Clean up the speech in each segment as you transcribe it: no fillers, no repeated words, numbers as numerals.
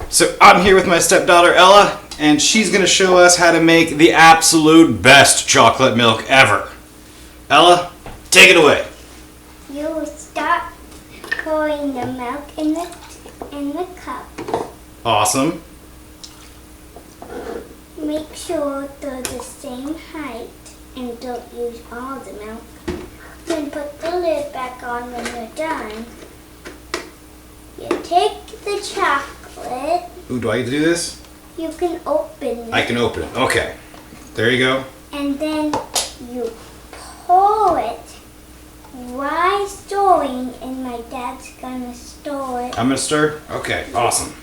So I'm here with my stepdaughter Ella, and she's going to show us how to make the absolute best chocolate milk ever. Ella, take it away. You start pouring the milk in the cup. Awesome. Make sure they're the same height and don't use all the milk. Then put the lid back on when you're done. You take the chocolate. Ooh, do I get to do this? You can open it. I can open it. Okay. There you go. And then you pour it while stirring, and my dad's gonna stir it. I'm going to stir? Okay, awesome.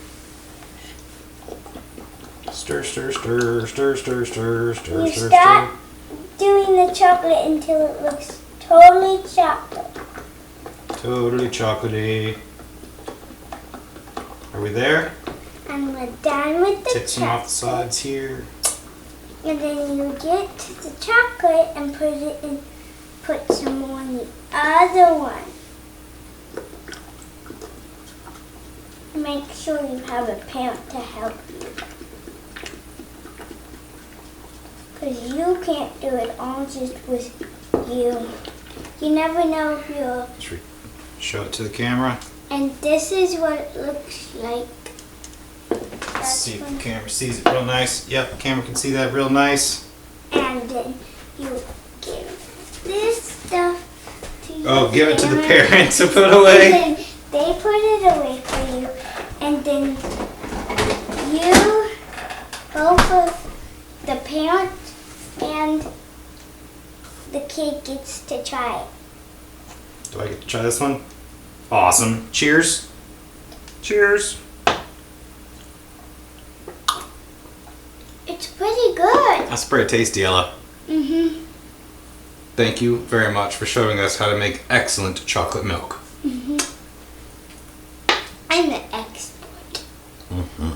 Stir, stir, stir, stir, stir, stir, stir, You stir, start stir. doing the chocolate until it looks totally chocolate. Totally chocolatey. Are we there? And we're done with the Take some off the chocolate. sides here. And then you get the chocolate and put some more in the other one. Make sure you have a parent to help you. Because you can't do it all just with you. You never know if you're... Should we show it to the camera? And this is what it looks like. Let's see if the camera sees it real nice. Yep, the camera can see that real nice. And then you give this stuff to your Oh, give it to the parent. parents to put away. And then they put it away for you. And then you, both of the parent and the kid gets to try it. Do I get to try this one? Awesome. Cheers. Cheers. It's pretty good. That's pretty tasty, Ella. Mm-hmm. Thank you very much for showing us how to make excellent chocolate milk. Mm-hmm. I'm an expert. Mm-hmm.